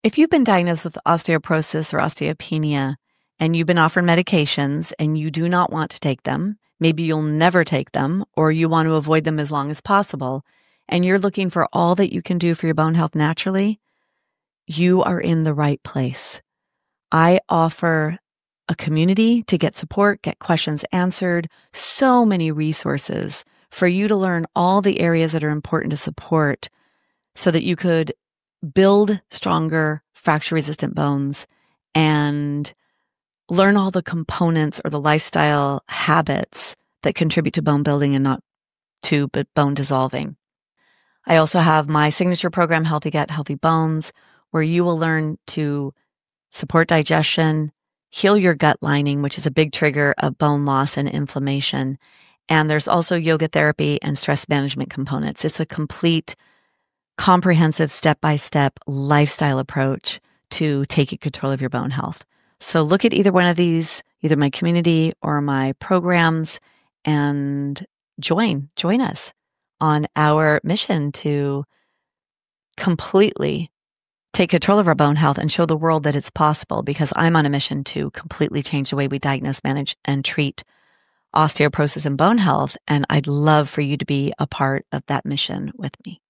If you've been diagnosed with osteoporosis or osteopenia and you've been offered medications and you do not want to take them, maybe you'll never take them or you want to avoid them as long as possible, and you're looking for all that you can do for your bone health naturally, you are in the right place. I offer a community to get support, get questions answered, so many resources for you to learn all the areas that are important to support so that you could build stronger fracture-resistant bones and learn all the components or the lifestyle habits that contribute to bone building and not to but bone dissolving. I also have my signature program, Healthy Gut, Healthy Bones, where you will learn to support digestion, heal your gut lining, which is a big trigger of bone loss and inflammation. And there's also yoga therapy and stress management components. It's a complete, comprehensive, step-by-step lifestyle approach to taking control of your bone health. So look at either one of these, either my community or my programs, and join us on our mission to completely take control of our bone health and show the world that it's possible, because I'm on a mission to completely change the way we diagnose, manage, and treat osteoporosis and bone health. And I'd love for you to be a part of that mission with me.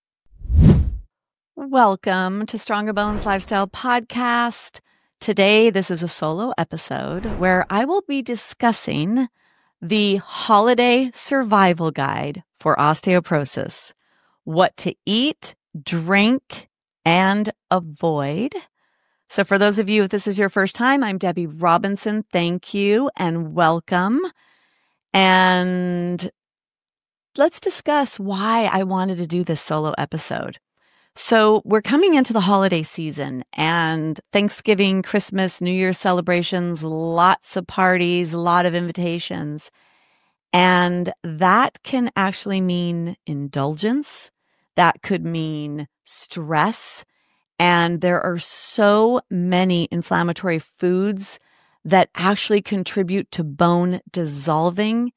Welcome to Stronger Bones Lifestyle Podcast. Today, this is a solo episode where I will be discussing the holiday survival guide for osteoporosis, what to eat, drink, and avoid. So for those of you, if this is your first time, I'm Debi Robinson. Thank you and welcome. And let's discuss why I wanted to do this solo episode. So we're coming into the holiday season and Thanksgiving, Christmas, New Year's celebrations, lots of parties, a lot of invitations. And that can actually mean indulgence. That could mean stress. And there are so many inflammatory foods that actually contribute to bone dissolving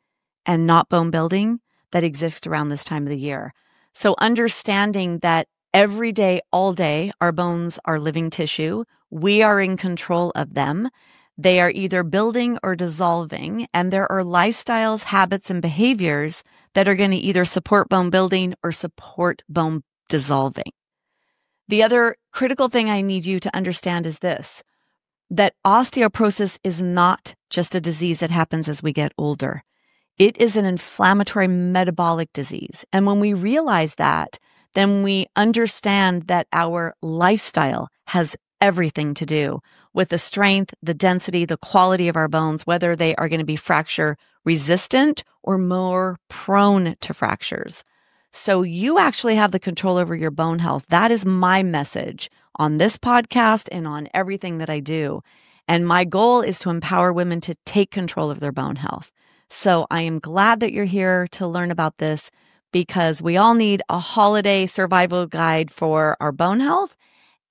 and not bone building that exist around this time of the year. So understanding that every day, all day, our bones are living tissue. We are in control of them. They are either building or dissolving, and there are lifestyles, habits, and behaviors that are going to either support bone building or support bone dissolving. The other critical thing I need you to understand is this, that osteoporosis is not just a disease that happens as we get older. It is an inflammatory metabolic disease. And when we realize that, then we understand that our lifestyle has everything to do with the strength, the density, the quality of our bones, whether they are going to be fracture resistant or more prone to fractures. So you actually have the control over your bone health. That is my message on this podcast and on everything that I do. And my goal is to empower women to take control of their bone health. So I am glad that you're here to learn about this, because we all need a holiday survival guide for our bone health.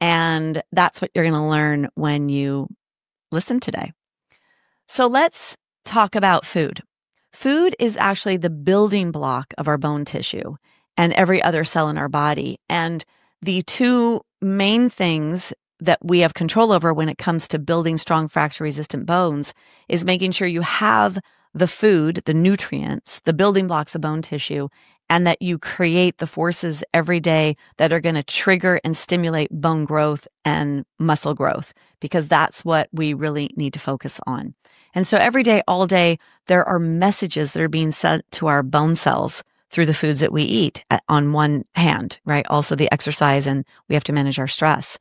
And that's what you're going to learn when you listen today. So let's talk about food. Food is actually the building block of our bone tissue and every other cell in our body. And the two main things that we have control over when it comes to building strong fracture-resistant bones is making sure you have the food, the nutrients, the building blocks of bone tissue, and that you create the forces every day that are going to trigger and stimulate bone growth and muscle growth, because that's what we really need to focus on. And so every day, all day, there are messages that are being sent to our bone cells through the foods that we eat on one hand, right? Also the exercise, and we have to manage our stress.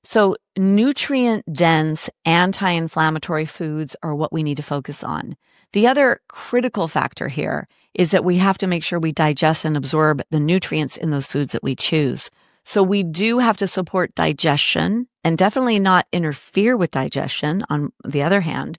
So nutrient-dense, anti-inflammatory foods are what we need to focus on. The other critical factor here is that we have to make sure we digest and absorb the nutrients in those foods that we choose. So we do have to support digestion and definitely not interfere with digestion on the other hand.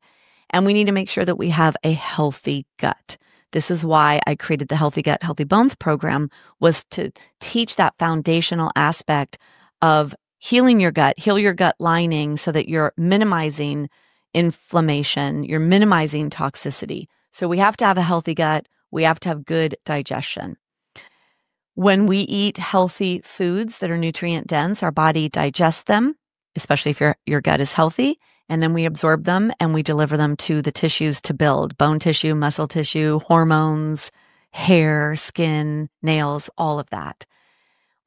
And we need to make sure that we have a healthy gut. This is why I created the Healthy Gut, Healthy Bones program, was to teach that foundational aspect of healing your gut, heal your gut lining so that you're minimizing inflammation, you're minimizing toxicity. So we have to have a healthy gut. We have to have good digestion. When we eat healthy foods that are nutrient dense, our body digests them especially if your gut is healthy. And then we absorb them and we deliver them to the tissues to build bone tissue, muscle tissue, hormones, hair, skin, nails, all of that.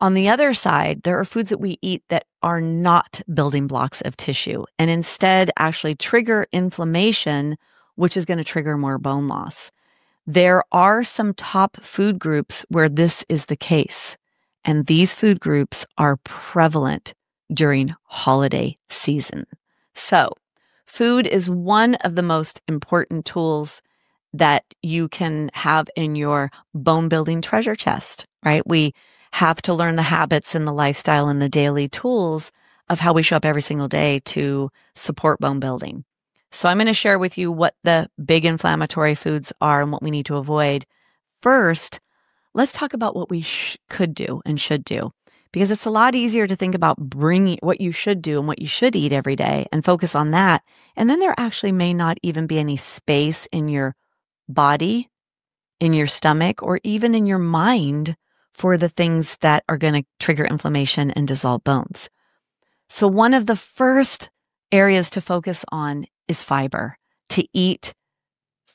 On the other side, there are foods that we eat that are not building blocks of tissue and instead actually trigger inflammation, which is going to trigger more bone loss. There are some top food groups where this is the case, and these food groups are prevalent during holiday season. So, food is one of the most important tools that you can have in your bone building treasure chest, right? We have to learn the habits and the lifestyle and the daily tools of how we show up every single day to support bone building. So I'm going to share with you what the big inflammatory foods are and what we need to avoid. First, let's talk about what we could do and should do, because it's a lot easier to think about bringing what you should do and what you should eat every day and focus on that. And then there actually may not even be any space in your body, in your stomach, or even in your mind for the things that are going to trigger inflammation and dissolve bones. So one of the first areas to focus on is fiber, to eat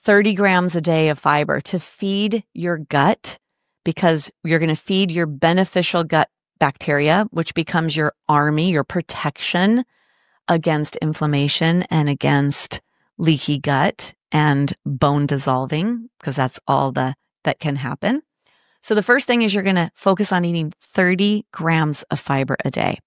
30 grams a day of fiber, to feed your gut, because you're going to feed your beneficial gut bacteria, which becomes your army, your protection against inflammation and against leaky gut and bone dissolving, because that's all that can happen. So the first thing is you're going to focus on eating 30 grams of fiber a day.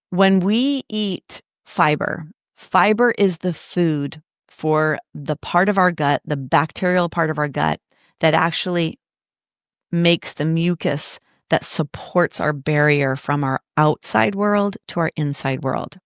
When we eat fiber, fiber is the food for the part of our gut, the bacterial part of our gut, that actually makes the mucus that supports our barrier from our outside world to our inside world.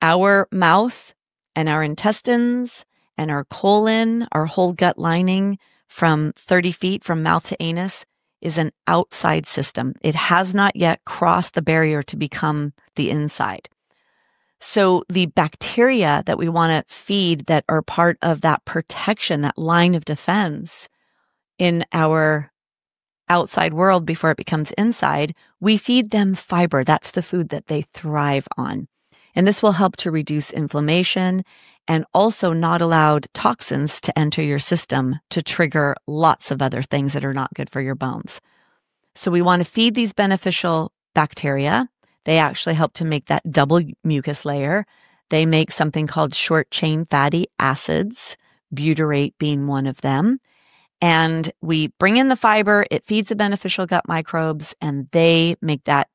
Our mouth and our intestines and our colon, our whole gut lining from 30 feet from mouth to anus is an outside system. It has not yet crossed the barrier to become the inside. So the bacteria that we want to feed that are part of that protection, that line of defense in our outside world before it becomes inside, we feed them fiber. That's the food that they thrive on. And this will help to reduce inflammation and also not allow toxins to enter your system to trigger lots of other things that are not good for your bones. So we want to feed these beneficial bacteria. They actually help to make that double mucus layer. They make something called short chain fatty acids, butyrate being one of them. And we bring in the fiber, it feeds the beneficial gut microbes, and they make that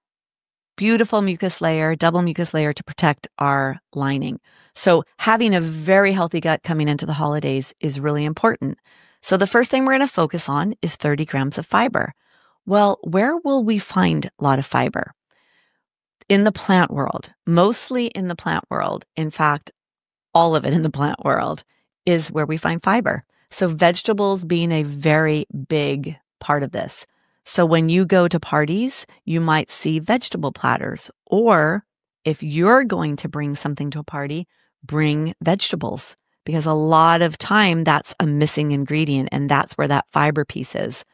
beautiful mucus layer, double mucus layer to protect our lining. So having a very healthy gut coming into the holidays is really important. So the first thing we're going to focus on is 30 grams of fiber. Well, where will we find a lot of fiber? In the plant world, mostly in the plant world. In fact, all of it in the plant world is where we find fiber. So vegetables being a very big part of this. So when you go to parties, you might see vegetable platters, or if you're going to bring something to a party, bring vegetables, because a lot of time that's a missing ingredient, and that's where that fiber piece is.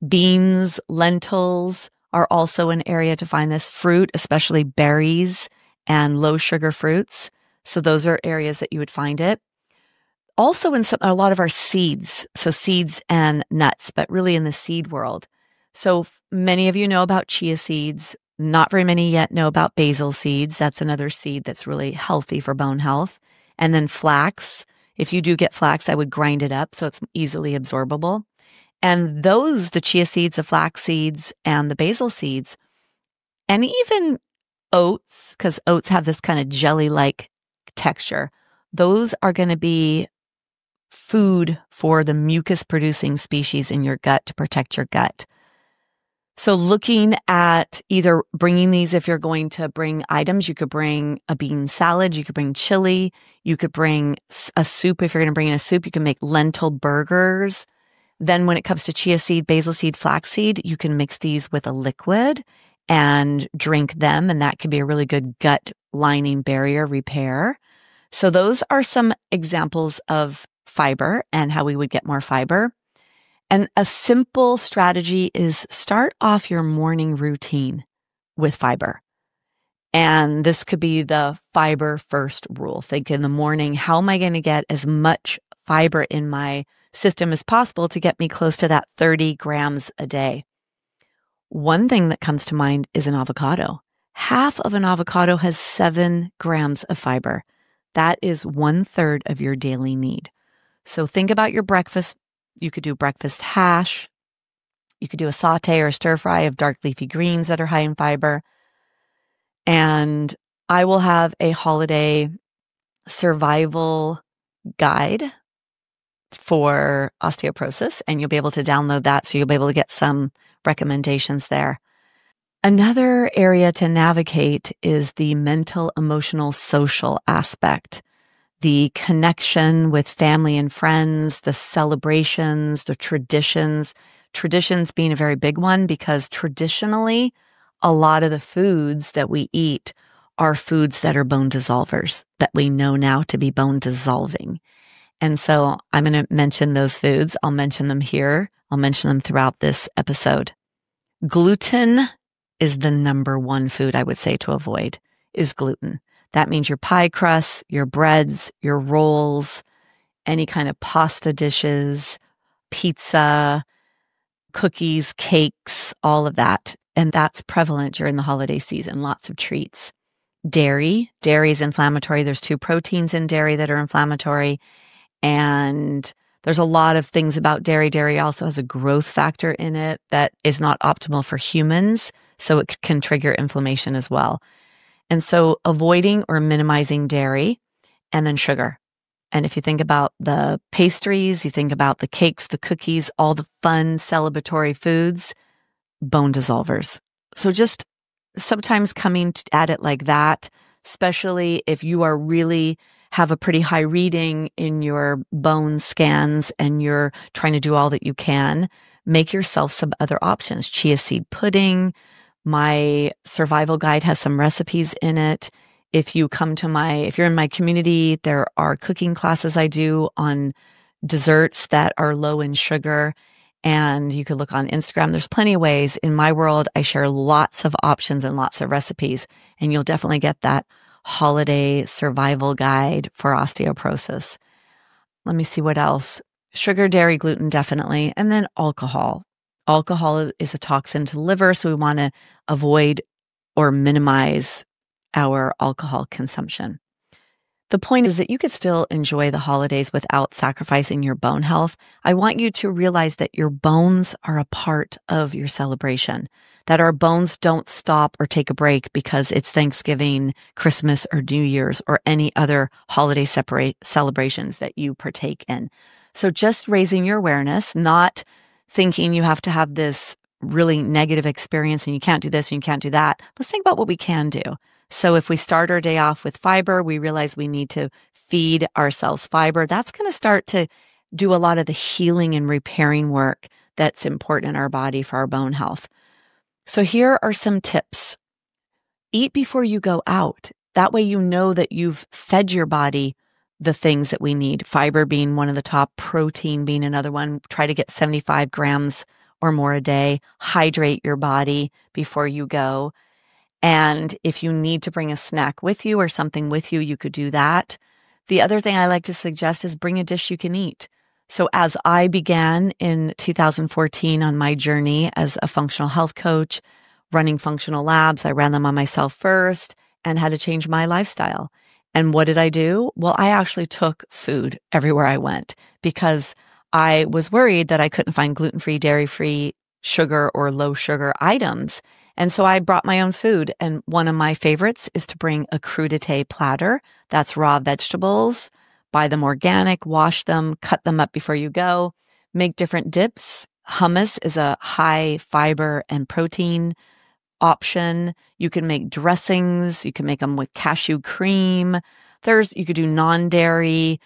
Beans, lentils are also an area to find this. Fruit, especially berries and low sugar fruits. So those are areas that you would find it. Also in a lot of our seeds, so seeds and nuts, but really in the seed world. So many of you know about chia seeds. Not very many yet know about basil seeds. That's another seed that's really healthy for bone health. And then flax. If you do get flax, I would grind it up so it's easily absorbable. And those, the chia seeds, the flax seeds, and the basil seeds, and even oats, because oats have this kind of jelly-like texture, those are going to be food for the mucus-producing species in your gut to protect your gut. So looking at either bringing these, if you're going to bring items, you could bring a bean salad, you could bring chili, you could bring a soup. If you're going to bring in a soup, you can make lentil burgers. Then when it comes to chia seed, basil seed, flax seed, you can mix these with a liquid and drink them. And that could be a really good gut lining barrier repair. So those are some examples of fiber and how we would get more fiber. And a simple strategy is start off your morning routine with fiber. And this could be the fiber first rule. Think in the morning, how am I going to get as much fiber in my system as possible to get me close to that 30 grams a day? One thing that comes to mind is an avocado. Half of an avocado has 7 grams of fiber. That is 1/3 of your daily need. So think about your breakfast. You could do breakfast hash. You could do a saute or a stir fry of dark leafy greens that are high in fiber. And I will have a holiday survival guide for osteoporosis, and you'll be able to download that. So you'll be able to get some recommendations there. Another area to navigate is the mental, emotional, social aspect, the connection with family and friends, the celebrations, the traditions. Traditions being a very big one because traditionally, a lot of the foods that we eat are foods that are bone dissolvers that we know now to be bone dissolving. And so I'm going to mention those foods. I'll mention them here. I'll mention them throughout this episode. Gluten is the number one food I would say to avoid is gluten. That means your pie crusts, your breads, your rolls, any kind of pasta dishes, pizza, cookies, cakes, all of that. And that's prevalent during the holiday season, lots of treats. Dairy is inflammatory. There's 2 proteins in dairy that are inflammatory. And there's a lot of things about dairy. Dairy also has a growth factor in it that is not optimal for humans. So it can trigger inflammation as well. And so avoiding or minimizing dairy and then sugar. And if you think about the pastries, you think about the cakes, the cookies, all the fun celebratory foods, bone dissolvers. So just sometimes coming at it like that, especially if you are really have a pretty high reading in your bone scans and you're trying to do all that you can, make yourself some other options. Chia seed pudding. My survival guide has some recipes in it. If you're in my community, there are cooking classes I do on desserts that are low in sugar. And you could look on Instagram. There's plenty of ways. In my world, I share lots of options and lots of recipes. And you'll definitely get that holiday survival guide for osteoporosis. Let me see what else. Sugar, dairy, gluten, definitely. And then alcohol. Alcohol is a toxin to the liver, so we want to avoid or minimize our alcohol consumption. The point is that you could still enjoy the holidays without sacrificing your bone health. I want you to realize that your bones are a part of your celebration, that our bones don't stop or take a break because it's Thanksgiving, Christmas, or New Year's, or any other holiday celebrations that you partake in. So just raising your awareness, not thinking you have to have this really negative experience and you can't do this and you can't do that. Let's think about what we can do. So if we start our day off with fiber, we realize we need to feed ourselves fiber. That's going to start to do a lot of the healing and repairing work that's important in our body for our bone health. So here are some tips. Eat before you go out. That way you know that you've fed your body the things that we need. Fiber being one of the top, protein being another one. Try to get 75 grams or more a day. Hydrate your body before you go. And if you need to bring a snack with you or something with you, you could do that. The other thing I like to suggest is bring a dish you can eat. So as I began in 2014 on my journey as a functional health coach, running functional labs, I ran them on myself first and had to change my lifestyle. And what did I do? Well, I actually took food everywhere I went because I was worried that I couldn't find gluten-free, dairy-free, sugar or low sugar items. And so I brought my own food. And one of my favorites is to bring a crudité platter. That's raw vegetables. Buy them organic, wash them, cut them up before you go. Make different dips. Hummus is a high fiber and protein option. You can make dressings. You can make them with cashew cream. You could do non-dairy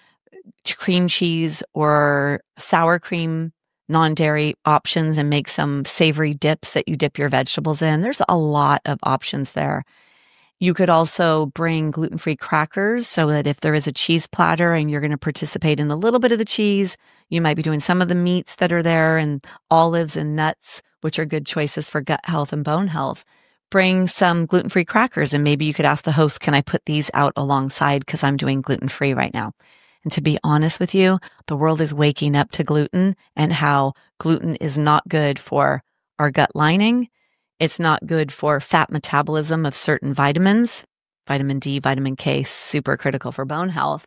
cream cheese or sour cream non-dairy options and make some savory dips that you dip your vegetables in. There's a lot of options there. You could also bring gluten-free crackers so that if there is a cheese platter and you're going to participate in a little bit of the cheese, you might be doing some of the meats that are there and olives and nuts, which are good choices for gut health and bone health. bring some gluten-free crackers, and maybe you could ask the host, can I put these out alongside because I'm doing gluten-free right now? And to be honest with you, the world is waking up to gluten and how gluten is not good for our gut lining. It's not good for fat metabolism of certain vitamins, vitamin D, vitamin K, super critical for bone health.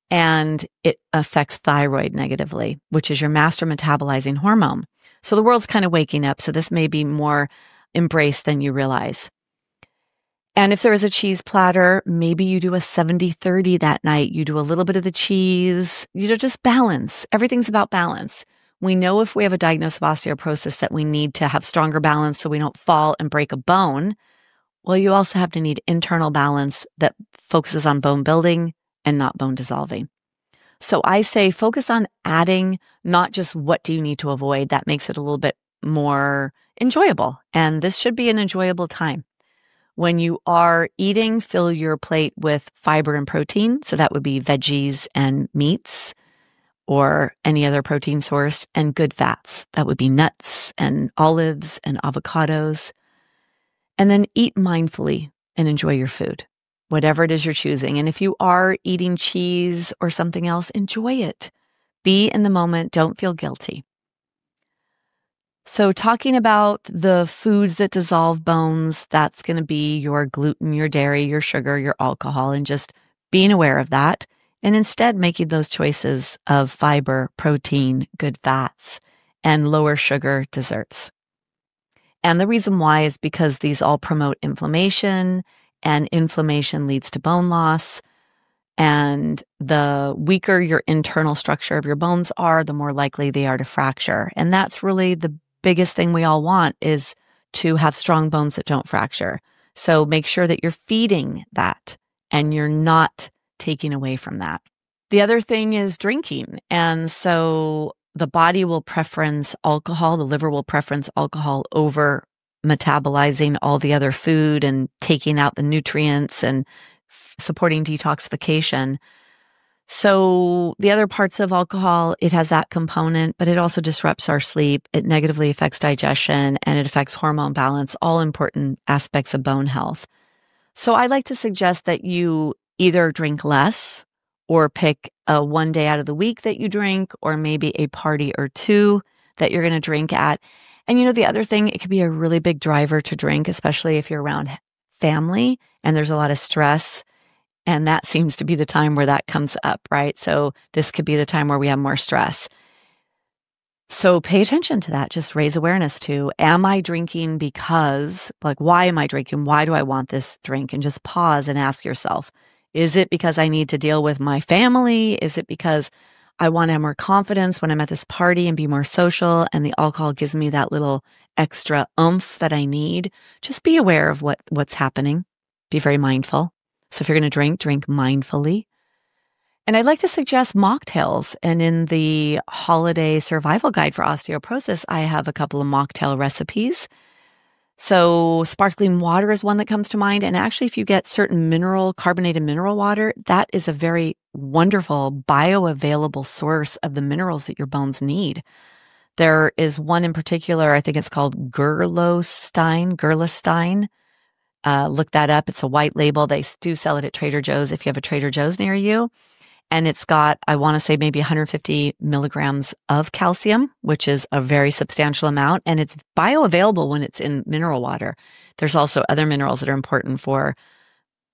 And it affects thyroid negatively, which is your master metabolizing hormone. So the world's kind of waking up. So this may be more embraced than you realize. And if there is a cheese platter, maybe you do a 70-30 that night. You do a little bit of the cheese, just balance. Everything's about balance. We know if we have a diagnosis of osteoporosis that we need to have stronger balance so we don't fall and break a bone. Well, you also have to need internal balance that focuses on bone building and not bone dissolving. So I say focus on adding, not just what do you need to avoid. That makes it a little bit more enjoyable. And this should be an enjoyable time. When you are eating, fill your plate with fiber and protein. So that would be veggies and meats or any other protein source, and good fats. That would be nuts and olives and avocados. And then eat mindfully and enjoy your food, whatever it is you're choosing. And if you are eating cheese or something else, enjoy it. Be in the moment. Don't feel guilty. So talking about the foods that dissolve bones, that's going to be your gluten, your dairy, your sugar, your alcohol, and just being aware of that. And instead making those choices of fiber, protein, good fats, and lower sugar desserts. And the reason why is because these all promote inflammation, and inflammation leads to bone loss. And the weaker your internal structure of your bones are, the more likely they are to fracture. And that's really the biggest thing we all want, is to have strong bones that don't fracture. So make sure that you're feeding that and you're not taking away from that. The other thing is drinking. And so the body will preference alcohol, the liver will preference alcohol over metabolizing all the other food and taking out the nutrients and supporting detoxification. So the other parts of alcohol, it has that component, but it also disrupts our sleep. It negatively affects digestion and it affects hormone balance, all important aspects of bone health. So I like to suggest that you either drink less or pick a one day out of the week that you drink, or maybe a party or two that you're going to drink at. And the other thing, it could be a really big driver to drink, especially if you're around family and there's a lot of stress. And that seems to be the time where that comes up, right? So this could be the time where we have more stress. So pay attention to that. Just raise awareness to, am I drinking because, why am I drinking? Why do I want this drink? And just pause and ask yourself, is it because I need to deal with my family? Is it because I want to have more confidence when I'm at this party and be more social, and the alcohol gives me that little extra oomph that I need? Just be aware of what's happening. Be very mindful. So if you're going to drink mindfully. And I'd like to suggest mocktails. And in the holiday survival guide for osteoporosis, I have a couple of mocktail recipes. So sparkling water is one that comes to mind. And actually, if you get certain carbonated mineral water, that is a very wonderful bioavailable source of the minerals that your bones need. There is one in particular, I think it's called Gerlosstein. Look that up. It's a white label. They do sell it at Trader Joe's if you have a Trader Joe's near you. And it's got, I want to say, maybe 150 milligrams of calcium, which is a very substantial amount. And it's bioavailable when it's in mineral water. There's also other minerals that are important for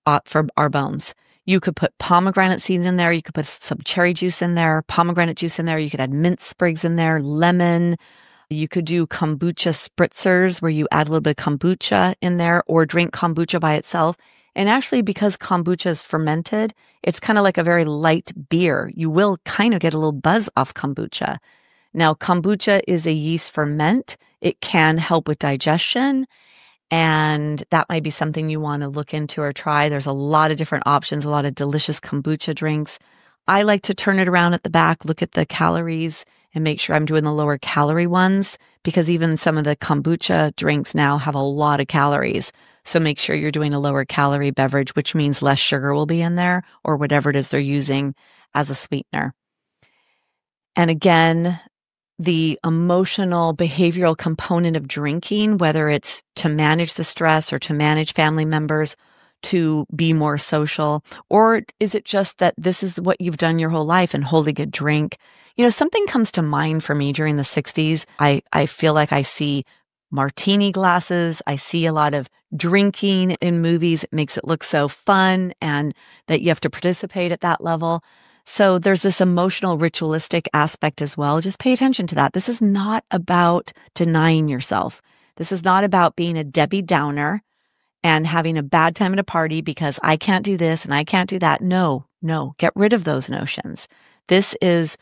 our bones. You could put pomegranate seeds in there. You could put some cherry juice in there, pomegranate juice in there. You could add mint sprigs in there, lemon. You could do kombucha spritzers where you add a little bit of kombucha in there, or drink kombucha by itself. And actually, because kombucha is fermented, it's kind of like a very light beer. You will kind of get a little buzz off kombucha. Now, kombucha is a yeast ferment. It can help with digestion, and that might be something you want to look into or try. There's a lot of different options, a lot of delicious kombucha drinks. I like to turn it around at the back, look at the calories, and make sure I'm doing the lower calorie ones, because even some of the kombucha drinks now have a lot of calories. So make sure you're doing a lower calorie beverage, which means less sugar will be in there, or whatever it is they're using as a sweetener. And again, the emotional behavioral component of drinking, whether it's to manage the stress or to manage family members, to be more social? Or is it just that this is what you've done your whole life and holding a drink? Something comes to mind for me during the 60s. I feel like I see martini glasses. I see a lot of drinking in movies. It makes it look so fun and that you have to participate at that level. So there's this emotional ritualistic aspect as well. Just pay attention to that. This is not about denying yourself. This is not about being a Debbie Downer and having a bad time at a party because I can't do this and I can't do that. No, get rid of those notions. This is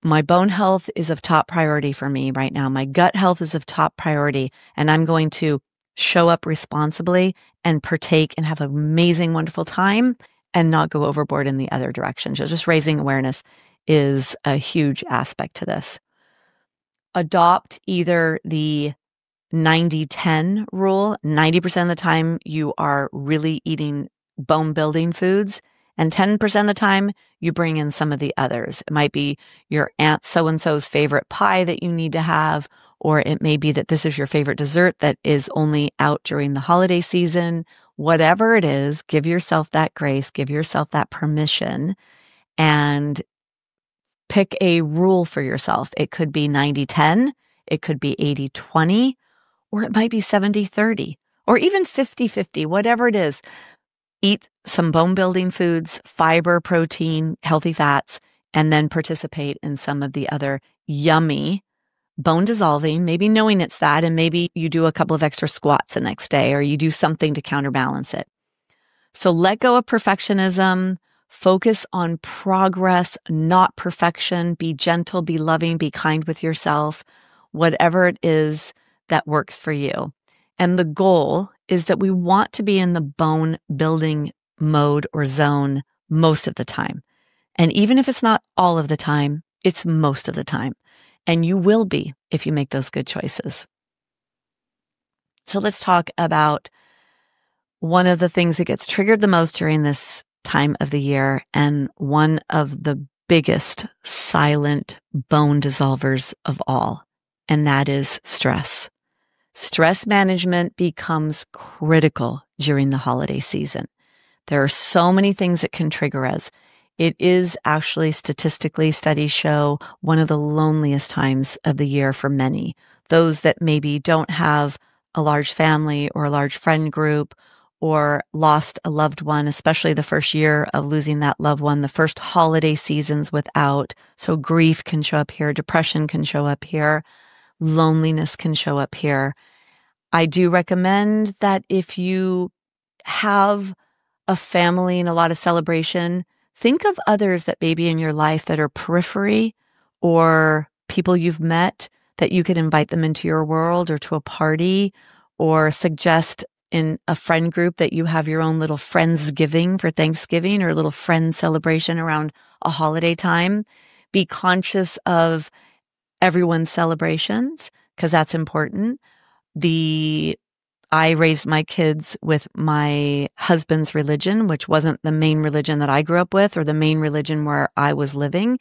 my bone health is of top priority for me right now. My gut health is of top priority, and I'm going to show up responsibly and partake and have an amazing, wonderful time and not go overboard in the other direction. So just raising awareness is a huge aspect to this. Adopt either the 90-10 rule. 90% of the time you are really eating bone building foods, and 10% of the time you bring in some of the others. It might be your aunt so-and-so's favorite pie that you need to have, or it may be that this is your favorite dessert that is only out during the holiday season. Whatever it is, give yourself that grace, give yourself that permission, and pick a rule for yourself. It could be 90-10, it could be 80-20, or it might be 70-30, or even 50-50, whatever it is. Eat some bone-building foods, fiber, protein, healthy fats, and then participate in some of the other yummy bone-dissolving, maybe knowing it's that, and maybe you do a couple of extra squats the next day, or you do something to counterbalance it. So let go of perfectionism. Focus on progress, not perfection. Be gentle, be loving, be kind with yourself, whatever it is that works for you. And the goal is that we want to be in the bone building mode or zone most of the time. And even if it's not all of the time, it's most of the time. And you will be if you make those good choices. So let's talk about one of the things that gets triggered the most during this time of the year, and one of the biggest silent bone dissolvers of all, and that is stress. Stress management becomes critical during the holiday season. There are so many things that can trigger us. It is actually statistically, studies show one of the loneliest times of the year for many. Those that maybe don't have a large family or a large friend group or lost a loved one, especially the first year of losing that loved one, the first holiday seasons without. So grief can show up here, depression can show up here, loneliness can show up here. I do recommend that if you have a family and a lot of celebration, think of others that may be in your life that are periphery or people you've met that you could invite them into your world or to a party, or suggest in a friend group that you have your own little Friendsgiving for Thanksgiving or a little friend celebration around a holiday time. Be conscious of everyone's celebrations because that's important. I raised my kids with my husband's religion, which wasn't the main religion that I grew up with or the main religion where I was living.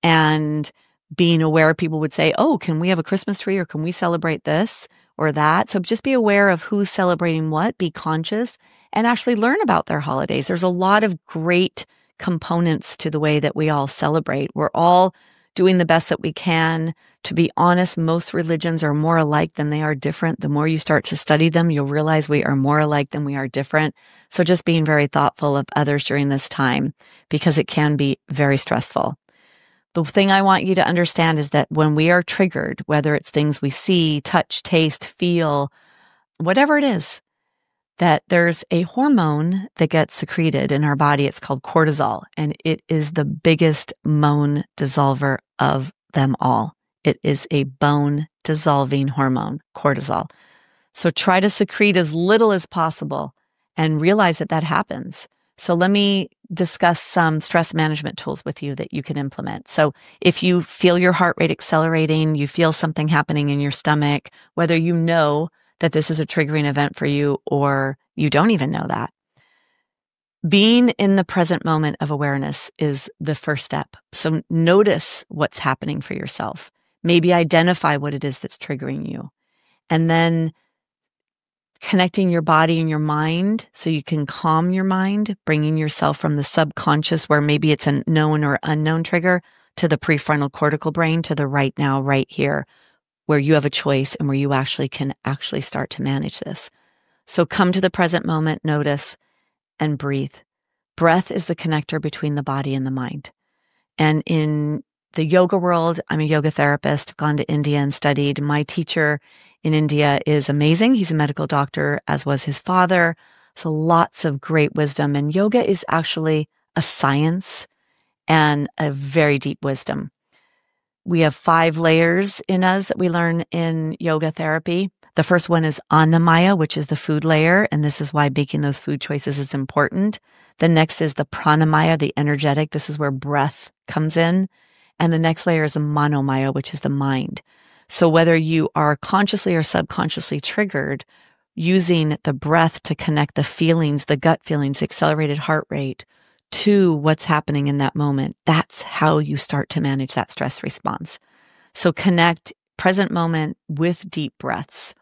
And being aware, people would say, oh, can we have a Christmas tree or can we celebrate this or that? So just be aware of who's celebrating what, be conscious, and actually learn about their holidays. There's a lot of great components to the way that we all celebrate. We're all doing the best that we can. To be honest, most religions are more alike than they are different. The more you start to study them, you'll realize we are more alike than we are different. So just being very thoughtful of others during this time, because it can be very stressful. The thing I want you to understand is that when we are triggered, whether it's things we see, touch, taste, feel, whatever it is, that there's a hormone that gets secreted in our body. It's called cortisol, and it is the biggest bone dissolver of them all. It is a bone dissolving hormone, cortisol. So try to secrete as little as possible and realize that that happens. So let me discuss some stress management tools with you that you can implement. So if you feel your heart rate accelerating, you feel something happening in your stomach, whether you know that this is a triggering event for you or you don't even know that, being in the present moment of awareness is the first step. So notice what's happening for yourself. Maybe identify what it is that's triggering you. And then connecting your body and your mind so you can calm your mind, bringing yourself from the subconscious where maybe it's a known or unknown trigger to the prefrontal cortical brain, to the right now, right here, where you have a choice and where you actually can start to manage this. So come to the present moment, notice, and breathe. Breath is the connector between the body and the mind. And in the yoga world, I'm a yoga therapist, I've gone to India and studied. My teacher in India is amazing. He's a medical doctor, as was his father. So lots of great wisdom. And yoga is actually a science and a very deep wisdom. We have 5 layers in us that we learn in yoga therapy. The first one is annamaya, which is the food layer, and this is why making those food choices is important. The next is the pranamaya, the energetic. This is where breath comes in. And the next layer is a manomaya, which is the mind. So whether you are consciously or subconsciously triggered, using the breath to connect the feelings, the gut feelings, accelerated heart rate, to what's happening in that moment, that's how you start to manage that stress response. So connect present moment with deep breaths.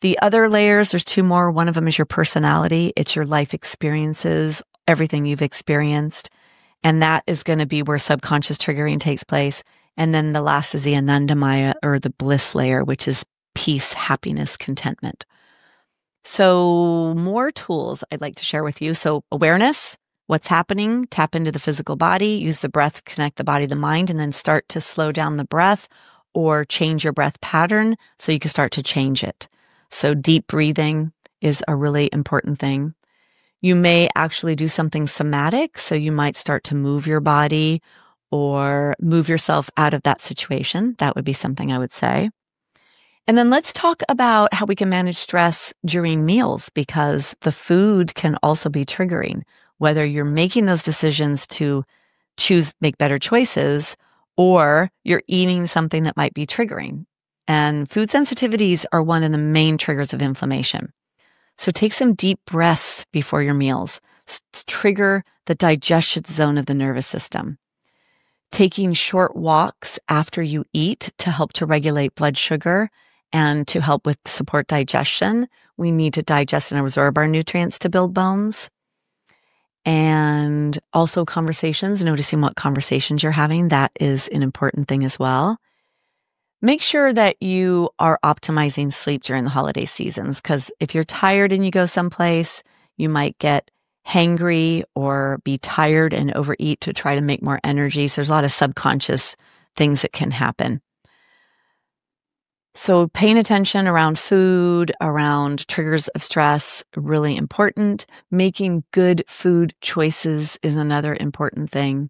The other layers, there's 2 more. One of them is your personality. It's your life experiences, everything you've experienced. And that is going to be where subconscious triggering takes place. And then the last is the anandamaya, or the bliss layer, which is peace, happiness, contentment. So more tools I'd like to share with you. So awareness, what's happening, tap into the physical body, use the breath, connect the body, the mind, and then start to slow down the breath or change your breath pattern so you can start to change it. So deep breathing is a really important thing. You may actually do something somatic. So you might start to move your body or move yourself out of that situation. That would be something I would say. And then let's talk about how we can manage stress during meals, because the food can also be triggering, whether you're making those decisions to make better choices, or you're eating something that might be triggering. And food sensitivities are one of the main triggers of inflammation. So take some deep breaths before your meals. Trigger the digestion zone of the nervous system. Taking short walks after you eat to help to regulate blood sugar and to help with support digestion. We need to digest and absorb our nutrients to build bones. And also conversations, noticing what conversations you're having. That is an important thing as well. Make sure that you are optimizing sleep during the holiday seasons, because if you're tired and you go someplace, you might get hangry or be tired and overeat to try to make more energy. So there's a lot of subconscious things that can happen. So paying attention around food, around triggers of stress, really important. Making good food choices is another important thing.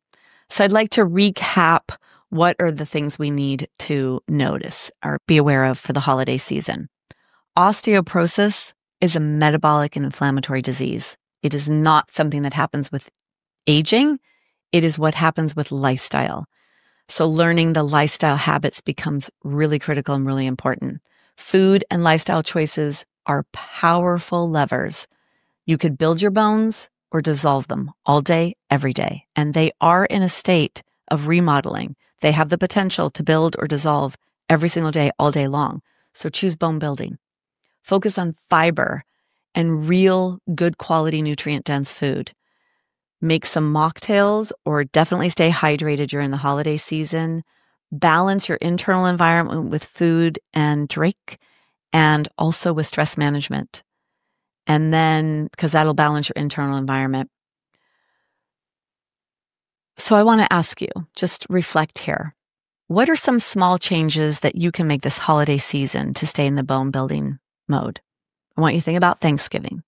So I'd like to recap what are the things we need to notice or be aware of for the holiday season. Osteoporosis is a metabolic and inflammatory disease. It is not something that happens with aging. It is what happens with lifestyle. So learning the lifestyle habits becomes really critical and really important. Food and lifestyle choices are powerful levers. You could build your bones or dissolve them all day, every day. And they are in a state of remodeling. They have the potential to build or dissolve every single day, all day long. So choose bone building. Focus on fiber and real good quality nutrient dense food. Make some mocktails or definitely stay hydrated during the holiday season. Balance your internal environment with food and drink, and also with stress management. And then, because that'll balance your internal environment. So I want to ask you, just reflect here. What are some small changes that you can make this holiday season to stay in the bone building mode? I want you to think about Thanksgiving.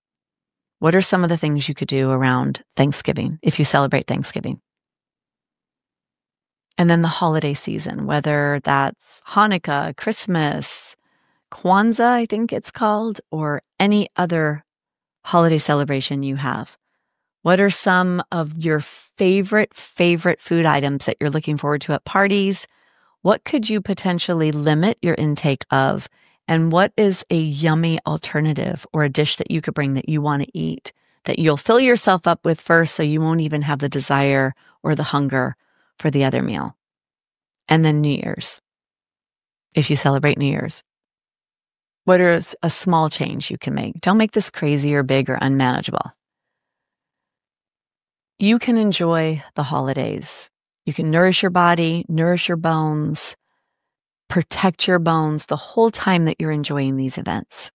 What are some of the things you could do around Thanksgiving if you celebrate Thanksgiving? And then the holiday season, whether that's Hanukkah, Christmas, Kwanzaa, I think it's called, or any other holiday celebration you have. What are some of your favorite food items that you're looking forward to at parties? What could you potentially limit your intake of? And what is a yummy alternative or a dish that you could bring that you want to eat, that you'll fill yourself up with first so you won't even have the desire or the hunger for the other meal? And then New Year's. if you celebrate New Year's? What is a small change you can make? Don't make this crazy or big or unmanageable. You can enjoy the holidays. You can nourish your body, nourish your bones, protect your bones the whole time that you're enjoying these events.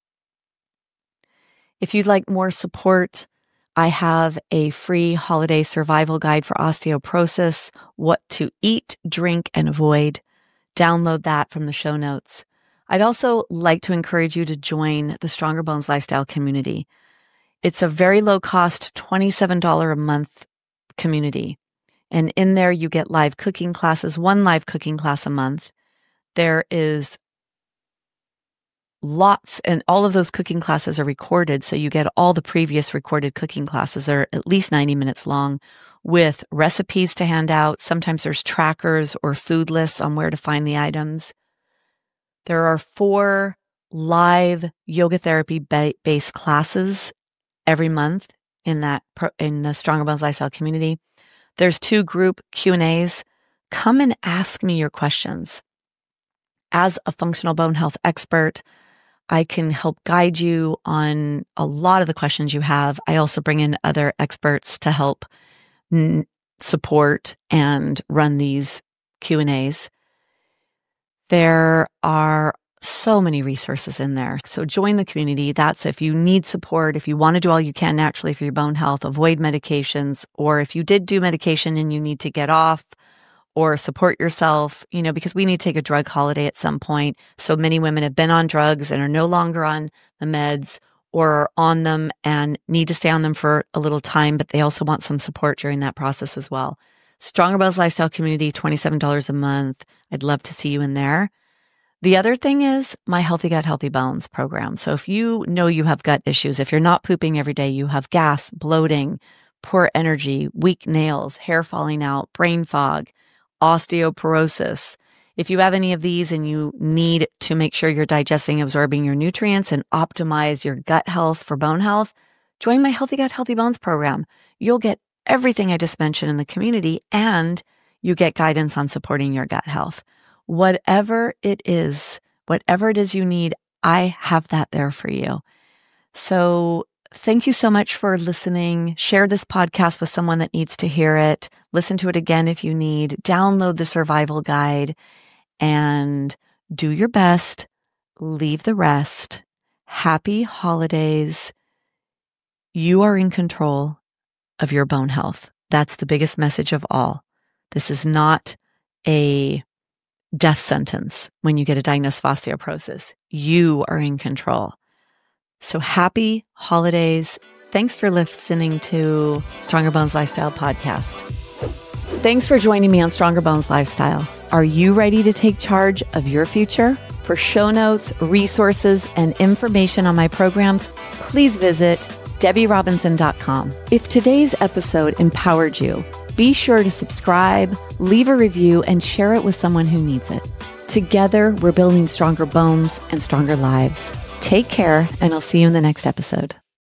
If you'd like more support, I have a free holiday survival guide for osteoporosis, what to eat, drink, and avoid. Download that from the show notes. I'd also like to encourage you to join the Stronger Bones Lifestyle community. It's a very low cost, $27 a month community. And in there, you get live cooking classes, one live cooking class a month. There is lots, and all of those cooking classes are recorded. So you get all the previous recorded cooking classes. They're at least 90 minutes long with recipes to hand out. Sometimes there's trackers or food lists on where to find the items. There are 4 live yoga therapy based classes every month in the Stronger Bones Lifestyle community. There's 2 group Q&As. Come and ask me your questions. As a functional bone health expert, I can help guide you on a lot of the questions you have. I also bring in other experts to help support and run these Q&As. There are so many resources in there. So join the community. That's if you need support, if you want to do all you can naturally for your bone health, avoid medications, or if you did do medication and you need to get off or support yourself, because we need to take a drug holiday at some point. So many women have been on drugs and are no longer on the meds or are on them and need to stay on them for a little time, but they also want some support during that process as well. Stronger Bones Lifestyle Community, $27 a month. I'd love to see you in there. The other thing is my Healthy Gut, Healthy Bones program. So if you know you have gut issues, if you're not pooping every day, you have gas, bloating, poor energy, weak nails, hair falling out, brain fog, osteoporosis. If you have any of these and you need to make sure you're digesting, absorbing your nutrients and optimize your gut health for bone health, join my Healthy Gut, Healthy Bones program. You'll get everything I just mentioned in the community and you get guidance on supporting your gut health. Whatever it is you need, I have that there for you. So thank you so much for listening. Share this podcast with someone that needs to hear it. Listen to it again if you need. Download the survival guide and do your best. Leave the rest. Happy holidays. You are in control of your bone health. That's the biggest message of all. This is not a death sentence when you get a diagnosis of osteoporosis. You are in control. So happy holidays. Thanks for listening to Stronger Bones Lifestyle podcast. Thanks for joining me on Stronger Bones Lifestyle. Are you ready to take charge of your future? For show notes, resources, and information on my programs, please visit DebiRobinson.com. If today's episode empowered you, be sure to subscribe, leave a review, and share it with someone who needs it. Together, we're building stronger bones and stronger lives. Take care, and I'll see you in the next episode.